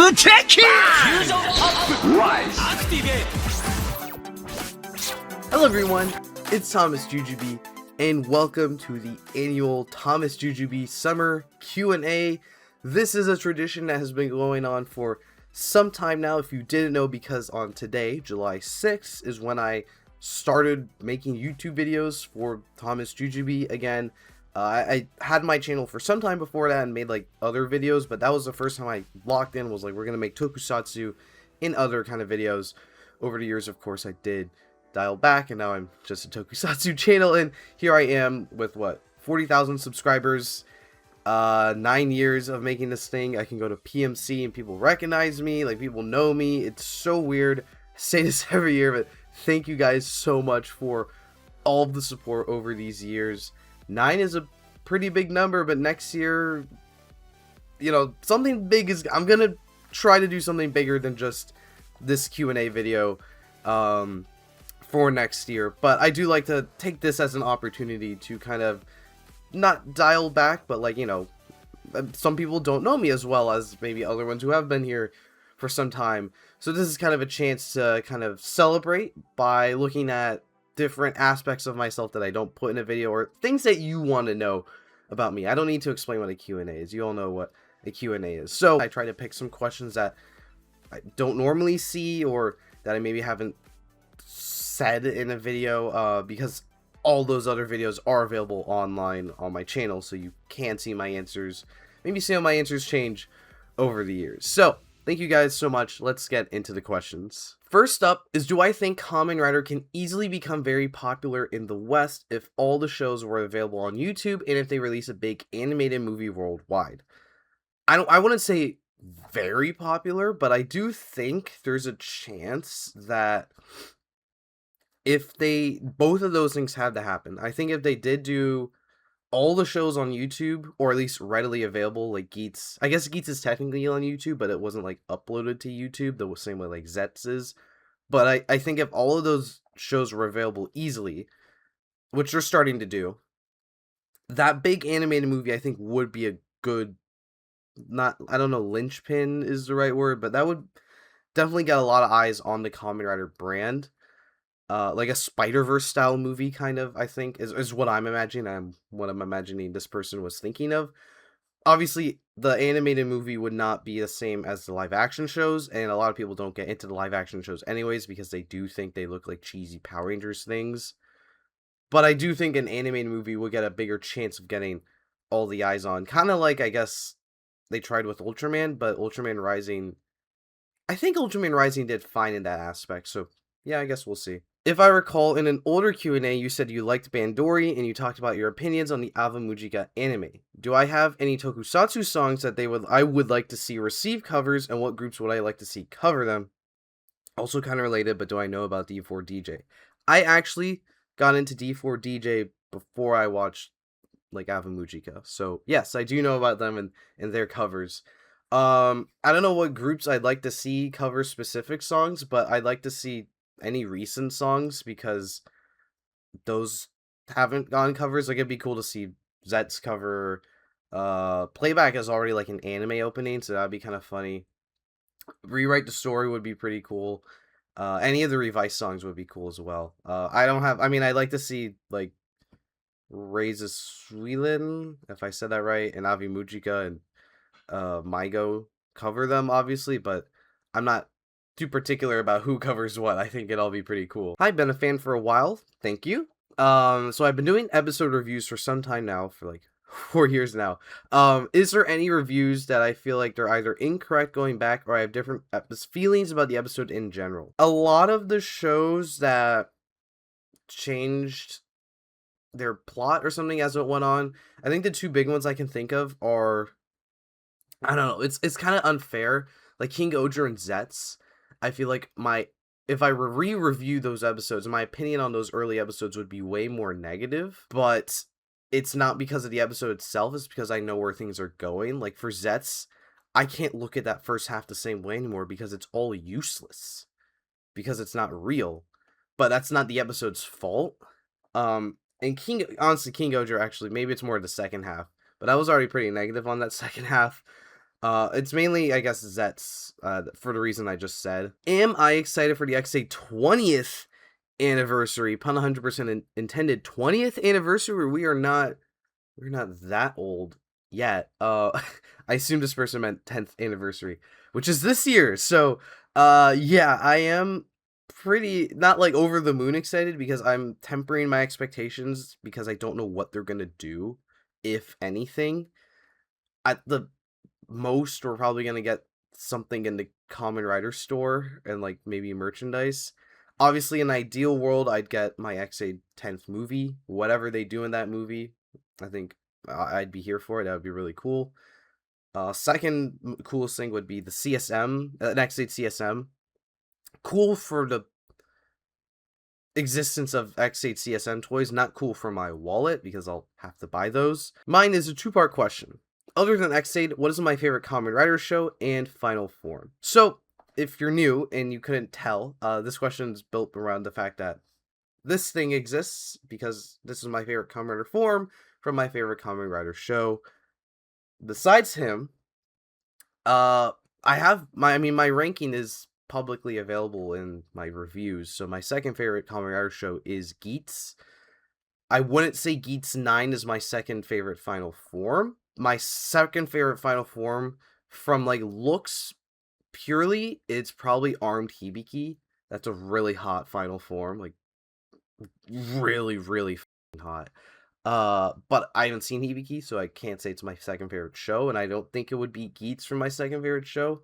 Hello everyone, it's thomasjujube, and welcome to the annual thomasjujube Summer Q&A. This is a tradition that has been going on for some time now, if you didn't know, because on today, July 6th, is when I started making YouTube videos for thomasjujube again. I had my channel for some time before that and made like other videos, but that was the first time I locked in, was like, we're gonna make tokusatsu and other kind of videos. Over the years, of course, I did dial back, and now I'm just a tokusatsu channel, and here I am with what, 40,000 subscribers, 9 years of making this thing. I can go to PMC and people recognize me, like people know me. It's so weird. I say this every year, but thank you guys so much for all of the support over these years. 9 is a pretty big number, but next year, you know, something big is, I'm gonna try to do something bigger than just this Q&A video for next year. But I do like to take this as an opportunity to kind of not dial back, but like, you know, some people don't know me as well as maybe other ones who have been here for some time. So this is kind of a chance to kind of celebrate by looking at different aspects of myself that I don't put in a video, or things that you want to know about me. I don't need to explain what a Q&A is. You all know what a Q&A is. So I try to pick some questions that I don't normally see, or that I maybe haven't said in a video, because all those other videos are available online on my channel, so you can see my answers. Maybe see how my answers change over the years. So thank you guys so much. Let's get into the questions. First up is, do I think Kamen Rider can easily become very popular in the West if all the shows were available on YouTube and if they release a big animated movie worldwide? I wouldn't say very popular, but I do think there's a chance that if both of those things had to happen. I think if they did do all the shows on YouTube, or at least readily available, like Geats. I guess Geats is technically on YouTube, but it wasn't like uploaded to YouTube the same way like Zett's is. But I think if all of those shows were available easily, which they're starting to do, that big animated movie I think would be a good, I don't know, linchpin is the right word, but that would definitely get a lot of eyes on the Kamen Rider brand. Like a Spider-Verse style movie, kind of, I think, is what I'm imagining. What I'm imagining this person was thinking of. Obviously, the animated movie would not be the same as the live-action shows, and a lot of people don't get into the live-action shows anyways, because they do think they look like cheesy Power Rangers things. But I do think an animated movie would get a bigger chance of getting all the eyes on. Kind of like, I guess, they tried with Ultraman, but Ultraman Rising... I think Ultraman Rising did fine in that aspect, so yeah, I guess we'll see. If I recall, in an older Q&A, you said you liked Bandori, and you talked about your opinions on the Mujika anime. Do I have any tokusatsu songs that I would like to see receive covers, and what groups would I like to see cover them? Also kind of related, but do I know about D4DJ? I actually got into D4DJ before I watched, like, Mujika. So, yes, I do know about them and their covers. I don't know what groups I'd like to see cover specific songs, but I'd like to see any recent songs, because those haven't gone covers. Like, it'd be cool to see Zett's cover. Playback is already like an anime opening, so that'd be kind of funny. Rewrite the Story would be pretty cool. Any of the Revice songs would be cool as well. I'd like to see like Reza Swilin, if I said that right, and Avi Mujika and Maigo cover them, obviously, but I'm not too particular about who covers what. I think it'd all be pretty cool. I've been a fan for a while. Thank you. So I've been doing episode reviews for some time now, for like 4 years now. Is there any reviews that I feel like they're either incorrect going back, or I have different feelings about the episode in general? A lot of the shows that changed their plot or something as it went on, I think the two big ones I can think of are, I don't know, it's kind of unfair. Like King Oger and Zett's, I feel like if I re-review those episodes, my opinion on those early episodes would be way more negative, but it's not because of the episode itself, it's because I know where things are going. Like for Zett's, I can't look at that first half the same way anymore because it's all useless, because it's not real, but that's not the episode's fault. And honestly, King Oger, actually, maybe it's more the second half, but I was already pretty negative on that second half. It's mainly, I guess, Zets, for the reason I just said. Am I excited for the XA 20th anniversary? Pun 100% intended. 20th anniversary? We're not that old yet. I assume this person meant 10th anniversary, which is this year. So, yeah, I am pretty, not like over the moon excited, because I'm tempering my expectations because I don't know what they're gonna do, if anything. At the most, we're probably gonna get something in the Kamen Rider store and like maybe merchandise. Obviously, in an ideal world, I'd get my XA 10th movie. Whatever they do in that movie, I think I'd be here for it. That would be really cool. Second coolest thing would be the CSM, an XA CSM. Cool for the existence of X8 CSM toys, not cool for my wallet because I'll have to buy those. Mine is a two-part question. Other than X8, what is my favorite Kamen Rider show and final form? So, if you're new and you couldn't tell, this question is built around the fact that this thing exists because this is my favorite Kamen Rider form from my favorite Kamen Rider show. Besides him, my ranking is publicly available in my reviews. So my second favorite Kamen Rider show is Geats. I wouldn't say Geats 9 is my second favorite final form. My second favorite final form from like looks purely, it's probably Armed Hibiki. That's a really hot final form, like really, really hot. But I haven't seen Hibiki, so I can't say it's my second favorite show, and I don't think it would be Geats for my second favorite show.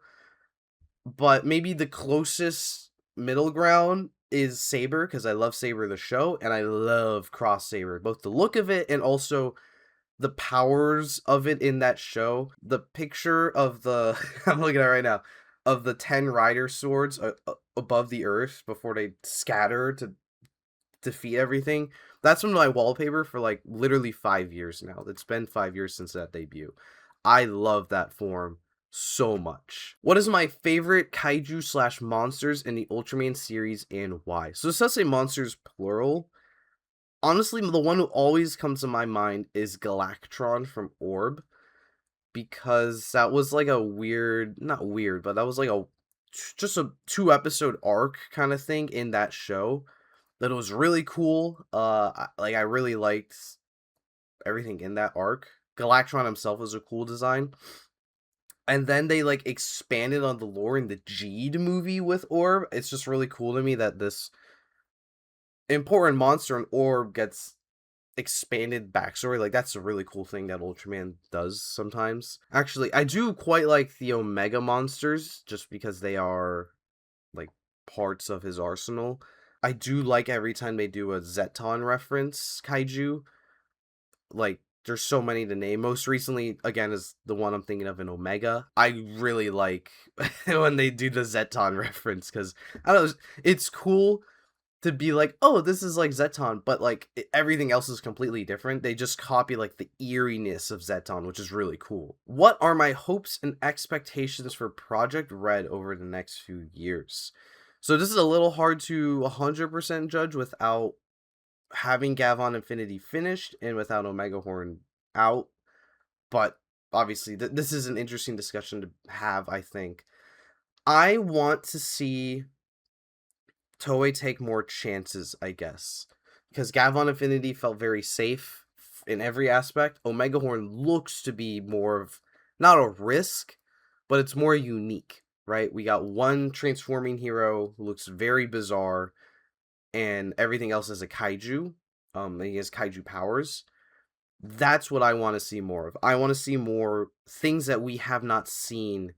But maybe the closest middle ground is Saber, because I love Saber the show, and I love Cross Saber, both the look of it and also the powers of it in that show. The picture of the, I'm looking at it right now, of the 10 rider swords above the earth before they scatter to defeat everything. That's been my wallpaper for like literally 5 years now. It's been 5 years since that debut. I love that form so much. What is my favorite kaiju slash monsters in the Ultraman series and why? So this does say monsters plural. Honestly, the one who always comes to my mind is Galactron from Orb, because that was like a weird, not weird, but that was like just a 2-episode arc kind of thing in that show that was really cool. I really liked everything in that arc. Galactron himself was a cool design. And then they like expanded on the lore in the Geed movie with Orb. It's just really cool to me that this important monster in Orb gets expanded backstory. Like, that's a really cool thing that Ultraman does sometimes. Actually, I do quite like the Omega monsters just because they are like parts of his arsenal. I do like every time they do a Zeton reference kaiju. Like, there's so many to name. Most recently, again, is the one I'm thinking of in Omega. I really like when they do the Zeton reference, because, I don't know, it's cool to be like, oh, this is like Zeton, but like everything else is completely different. They just copy like the eeriness of Zeton, which is really cool. What are my hopes and expectations for Project Red over the next few years? So this is a little hard to 100% judge without having Gavan Infinity finished and without omegahorn out, but obviously this is an interesting discussion to have. I think I want to see Toei take more chances, I guess, because Gavan Infinity felt very safe in every aspect. Omegahorn looks to be more of, not a risk, but it's more unique, right? We got one transforming hero who looks very bizarre, and everything else is a kaiju. He has kaiju powers. That's what I want to see more of. I want to see more things that we have not seen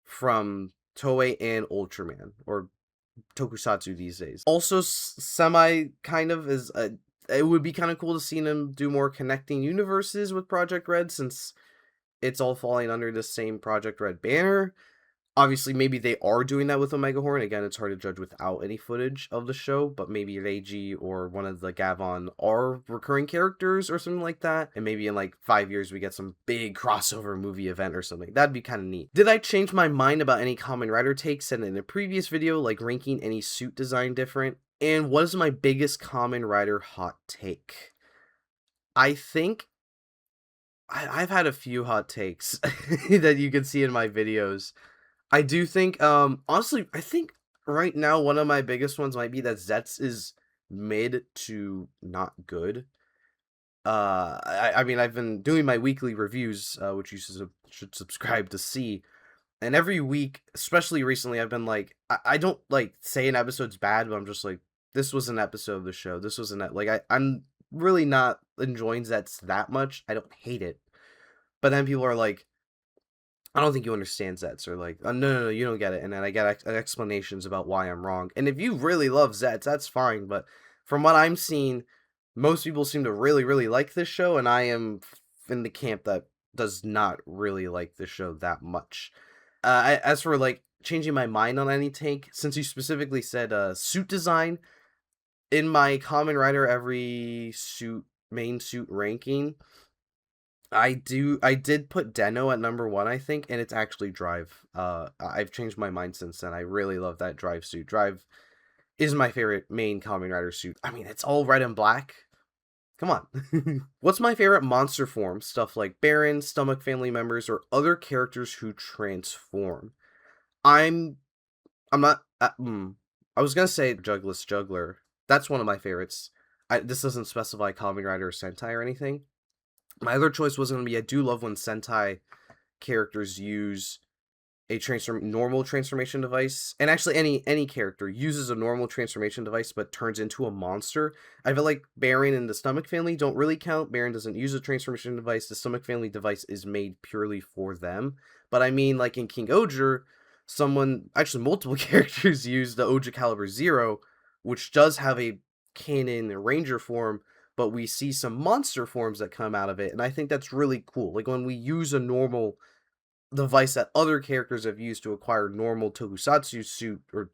from Toei and Ultraman, or tokusatsu these days. Also, semi kind of is it would be kind of cool to see them do more connecting universes with Project Red, since it's all falling under the same Project Red banner. Obviously, maybe they are doing that with omegahorn. Again, it's hard to judge without any footage of the show, but maybe Reiji or one of the Gavan are recurring characters or something like that. And maybe in like 5 years, we get some big crossover movie event or something. That'd be kind of neat. Did I change my mind about any Kamen Rider takes said in a previous video, like ranking any suit design different? And what is my biggest Kamen Rider hot take? I think I've had a few hot takes that you can see in my videos. I do think, honestly, I think right now one of my biggest ones might be that Zets is mid to not good. I mean, I've been doing my weekly reviews, which you should subscribe to see. And every week, especially recently, I've been like, I don't like say an episode's bad, but I'm just like, this was an episode of the show. This was like I'm really not enjoying Zets that much. I don't hate it, but then people are like, I don't think you understand Zets, or like, no, you don't get it. And then I get explanations about why I'm wrong. And if you really love Zets, that's fine. But from what I'm seeing, most people seem to really like this show, and I am in the camp that does not really like this show that much. As for like changing my mind on any take, since you specifically said suit design, in my Kamen Rider every main suit ranking, I did put Deno at number 1, I think, and it's actually Drive. I've changed my mind since then. I really love that Drive suit. Drive is my favorite main Kamen Rider suit. I mean, it's all red and black. Come on. What's my favorite monster form? Stuff like Baron, Stomach family members, or other characters who transform. I'm not. I was gonna say Jugless Juggler. That's one of my favorites. This doesn't specify Kamen Rider or Sentai or anything. My other choice was gonna be, I do love when Sentai characters use a normal transformation device, and actually any character uses a normal transformation device but turns into a monster. I feel like Baron and the Stomach family don't really count. Baron doesn't use a transformation device. The Stomach family device is made purely for them. But I mean, like in King Oger, multiple characters use the Oger Caliber Zero, which does have a canon ranger form, but we see some monster forms that come out of it, and I think that's really cool. Like when we use a normal device that other characters have used to acquire normal tokusatsu suit, or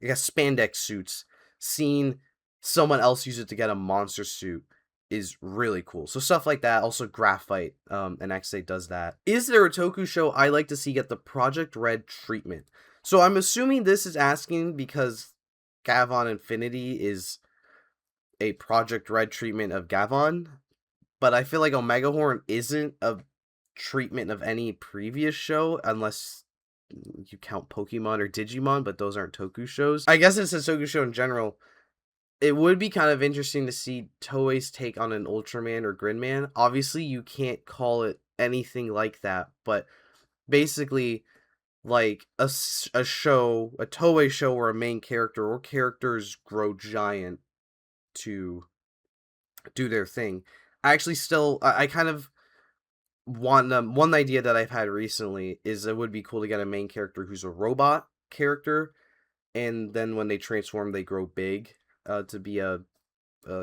I guess spandex suits, seeing someone else use it to get a monster suit is really cool. So stuff like that. Also Graphite, and XA does that. Is there a toku show I like to see get the Project Red treatment? So I'm assuming this is asking because Gavan Infinity is a Project Red treatment of Gavan, but I feel like omegahorn isn't a treatment of any previous show, unless you count Pokemon or Digimon, but those aren't toku shows. I guess it's a toku show in general. It would be kind of interesting to see Toei's take on an Ultraman or Gridman. Obviously, you can't call it anything like that, but basically, like a Toei show where a main character or characters grow giant to do their thing. I kind of one idea that I've had recently is it would be cool to get a main character who's a robot character, and then when they transform, they grow big to be a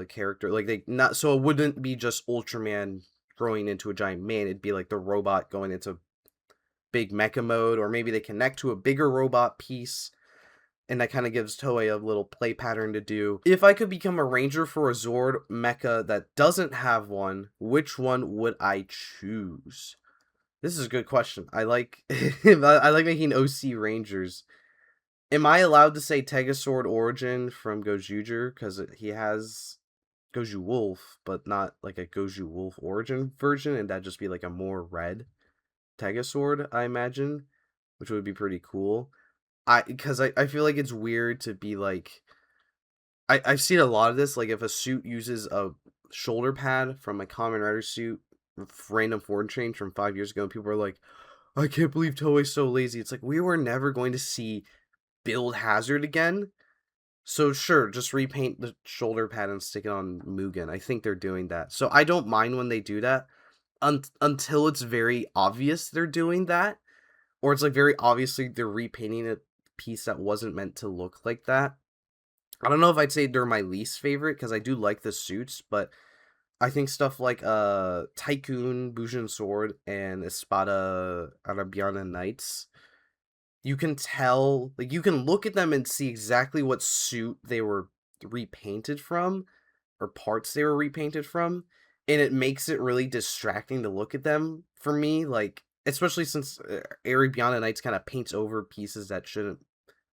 character. Like they not so it wouldn't be just Ultraman growing into a giant man. It'd be like the robot going into big mecha mode, or maybe they connect to a bigger robot piece, and that kind of gives Toei a little play pattern to do. If I could become a ranger for a Zord mecha that doesn't have one, which one would I choose? This is a good question. I like I like making OC rangers. Am I allowed to say Tegasword Origin from gozyuger, because he has Goju Wolf, but not like a Goju Wolf Origin version, and that'd just be like a more red Tegasword, I imagine, which would be pretty cool. Because I feel like it's weird to be like, I've seen a lot of this, like if a suit uses a shoulder pad from a Kamen Rider suit, random form change from 5 years ago, and people are like, I can't believe Toei's so lazy. It's like, we were never going to see Build Hazard again, so sure, just repaint the shoulder pad and stick it on Mugen. I think they're doing that, so I don't mind when they do that, until it's very obvious they're doing that, or it's like very obviously they're repainting a piece that wasn't meant to look like that. I don't know if I'd say they're my least favorite, because I do like the suits, but I think stuff like Tycoon, Bujin Sword, and Espada Arabiana Knights, you can tell, like you can look at them and see exactly what suit they were repainted from, or parts they were repainted from, and it makes it really distracting to look at them for me, like especially since Arabiana Nights kind of paints over pieces that shouldn't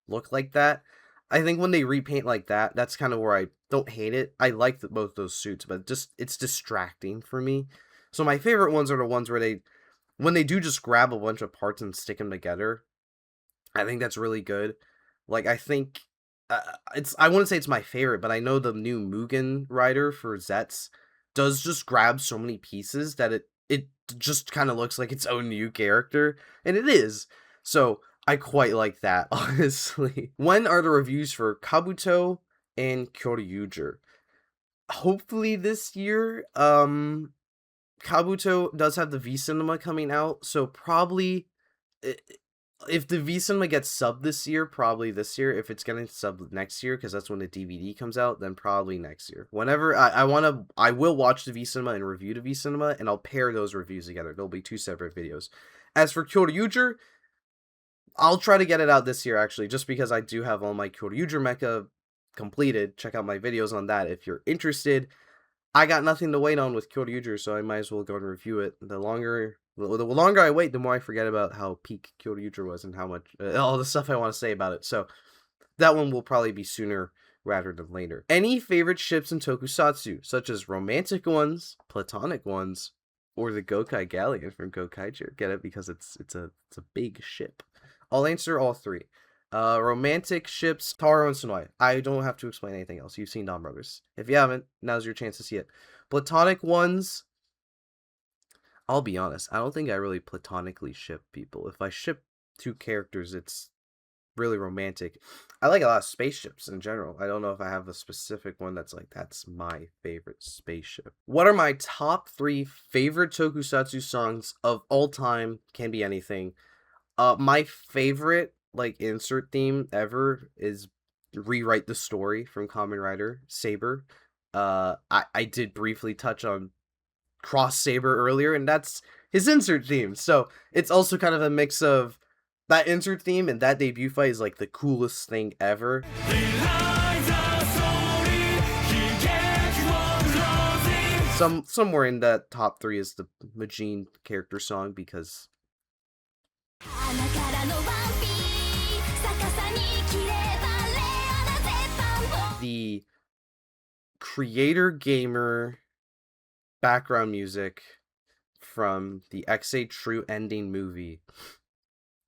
look like that. I think when they repaint like that, that's kind of where I don't hate it. I like both those suits, but just it's distracting for me. So my favorite ones are the ones where when they do just grab a bunch of parts and stick them together. I think that's really good. Like, I think I wouldn't say it's my favorite, but I know the new Mugen rider for Zets does just grab so many pieces that it just kind of looks like its own new character, and it is. So I quite like that, honestly. When are the reviews for Kabuto and gozyuger? Hopefully this year. Kabuto does have the V Cinema coming out, so probably if the V Cinema gets subbed this year, probably this year. If it's getting subbed next year, because that's when the DVD comes out, then probably next year. Whenever I will watch the V Cinema and review the V Cinema, and I'll pair those reviews together. There'll be 2 separate videos. As for gozyuger, I'll try to get it out this year, actually, just because I do have all my gozyuger mecha completed. Check out my videos on that if you're interested. I got nothing to wait on with gozyuger, so I might as well go and review it. The longer I wait, the more I forget about how peak gozyuger was and how much all the stuff I want to say about it. So that one will probably be sooner rather than later. Any favorite ships in tokusatsu, such as romantic ones, platonic ones, or the Gokai Galleon from Gokaiger? Get it? Because it's a big ship. I'll answer all 3. Romantic ships, Taro and Sunoi. I don't have to explain anything else. You've seen Dawn Brothers. If you haven't, now's your chance to see it. Platonic ones, I'll be honest, I don't think I really platonically ship people. If I ship 2 characters, it's really romantic. I like a lot of spaceships in general. I don't know if I have a specific one that's like, that's my favorite spaceship. What are my top 3 favorite tokusatsu songs of all time? Can be anything. My favorite insert theme ever is Rewrite the Story from Kamen Rider Saber. I did briefly touch on Cross Saber earlier, and that's his insert theme. So it's also kind of a mix of that insert theme, and that debut fight is like the coolest thing ever. Somewhere in that top 3 is the Majin character song, because the creator gamer background music from the XA True Ending movie.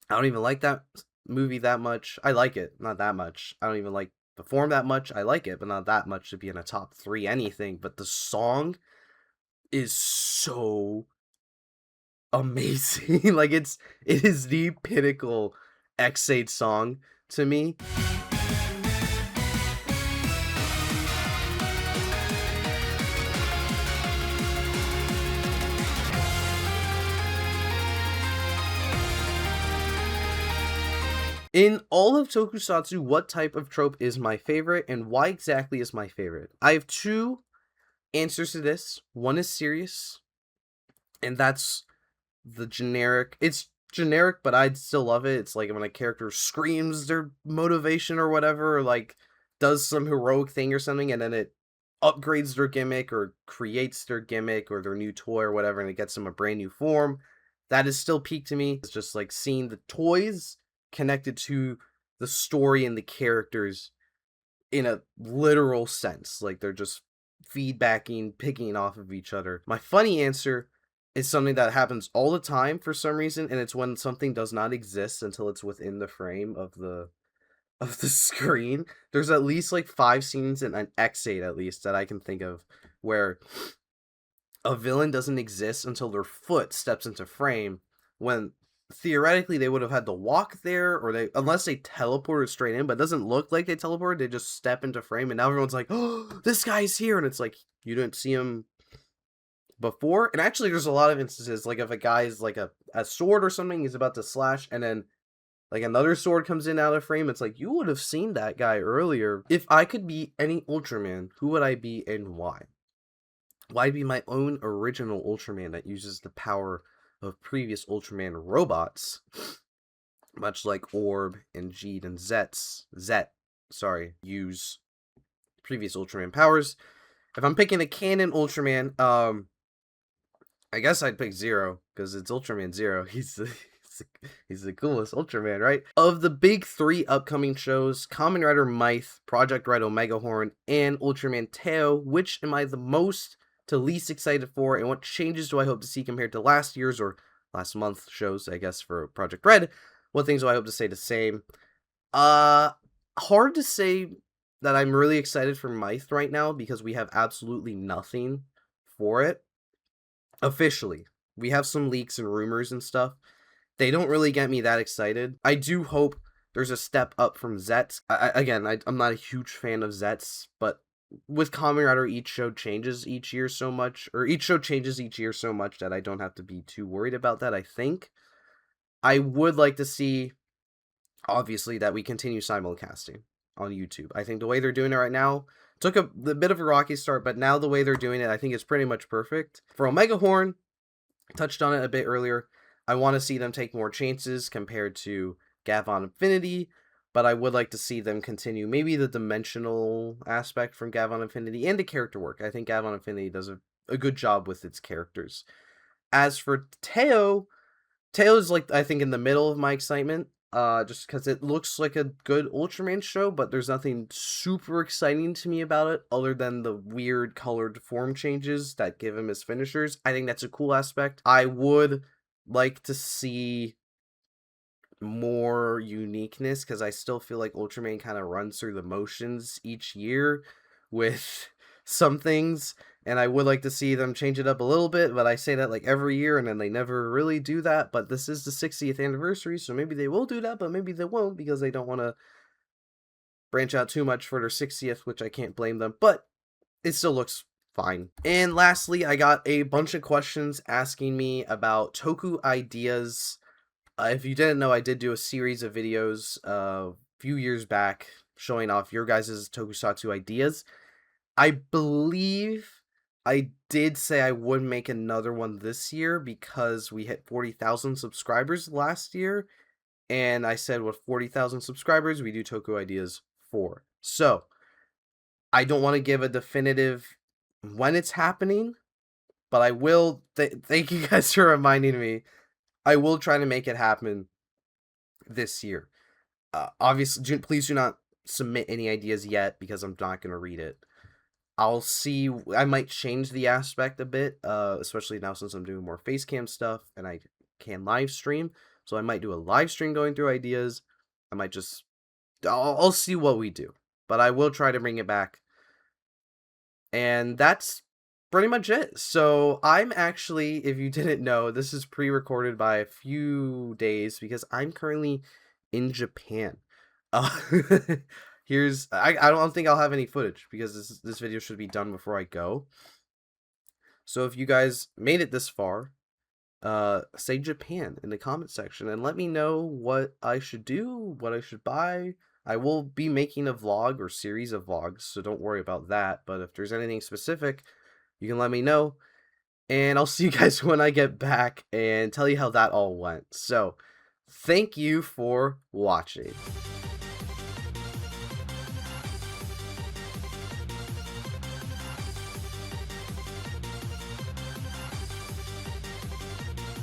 I don't even like that movie that much. I like it, not that much. I don't even like the form that much. I like it, but not that much to be in a top 3 anything. But the song is so amazing. Like, it is the pinnacle X8 song to me. In all of tokusatsu, what type of trope is my favorite, and why exactly is my favorite? I have 2 answers to this. One is serious, and that's the generic. It's generic, but I'd still love it. It's like when a character screams their motivation or whatever, or like does some heroic thing or something, and then it upgrades their gimmick or creates their gimmick or their new toy or whatever, and it gets them a brand new form. That is still peak to me. It's just like seeing the toys connected to the story and the characters in a literal sense. Like, they're just feedbacking, picking off of each other. My funny answer is something that happens all the time for some reason, and it's when something does not exist until it's within the frame of the screen. There's at least like 5 scenes in an X8 at least that I can think of where a villain doesn't exist until their foot steps into frame, when theoretically they would have had to walk there, or unless they teleported straight in, but it doesn't look like they teleported. They just step into frame, and now everyone's like, oh, this guy's here, and it's like, you didn't see him before. And actually there's a lot of instances, like if a guy's like a sword or something, he's about to slash, and then like another sword comes in out of frame, it's like, you would have seen that guy earlier. If I could be any Ultraman, who would I be and why? Why be my own original Ultraman that uses the power of previous Ultraman robots, much like Orb and Jeed and Zet, use previous Ultraman powers. If I'm picking a canon Ultraman, I guess I'd pick Zero, because it's Ultraman Zero. He's the coolest Ultraman, right? Of the big 3 upcoming shows, Kamen Rider Myth, Project Red omegahorn, and Ultraman Teo, which am I the most to least excited for, and what changes do I hope to see compared to last year's or last month's shows, I guess, for Project Red. What things do I hope to stay the same? Hard to say that I'm really excited for Myth right now because we have absolutely nothing for it officially. We have some leaks and rumors and stuff. They don't really get me that excited. I do hope there's a step up from Zett's. I'm not a huge fan of Zett's, but with Kamen Rider, each show changes each year so much that I don't have to be too worried about that, I think. I would like to see, obviously, that we continue simulcasting on YouTube. I think the way they're doing it right now took a bit of a rocky start, but now the way they're doing it, I think it's pretty much perfect. For Omegahorn, touched on it a bit earlier, I want to see them take more chances compared to Gavan Infinity, but I would like to see them continue maybe the dimensional aspect from Gavan Infinity and the character work. I think Gavan Infinity does a good job with its characters. As for Teo is like, I think, in the middle of my excitement, just because it looks like a good Ultraman show, but there's nothing super exciting to me about it other than the weird colored form changes that give him his finishers. I think that's a cool aspect. I would like to see more uniqueness because I still feel like Ultraman kind of runs through the motions each year with some things, and I would like to see them change it up a little bit, but I say that like every year and then they never really do that. But this is the 60th anniversary, so maybe they will do that, but maybe they won't because they don't want to branch out too much for their 60th, which I can't blame them, but it still looks fine. And lastly, I got a bunch of questions asking me about toku ideas. If you didn't know, I did do a series of videos a few years back showing off your guys' tokusatsu ideas. I believe I did say I would make another one this year because we hit 40,000 subscribers last year. And I said with 40,000 subscribers, we do Toku Ideas 4. So, I don't want to give a definitive when it's happening, but I will, thank you guys for reminding me, I will try to make it happen this year. Obviously, please do not submit any ideas yet because I'm not going to read it. I'll see, I might change the aspect a bit, especially now since I'm doing more face cam stuff and I can live stream. So I might do a live stream going through ideas. I might just, I'll see what we do. But I will try to bring it back. And that's pretty much it. So I'm actually, if you didn't know, this is pre-recorded by a few days because I'm currently in Japan. I don't think I'll have any footage because this video should be done before I go. So if you guys made it this far, say Japan in the comment section and let me know what I should do, what I should buy. I will be making a vlog or series of vlogs, so don't worry about that. But if there's anything specific, you can let me know. And I'll see you guys when I get back and tell you how that all went. So, thank you for watching.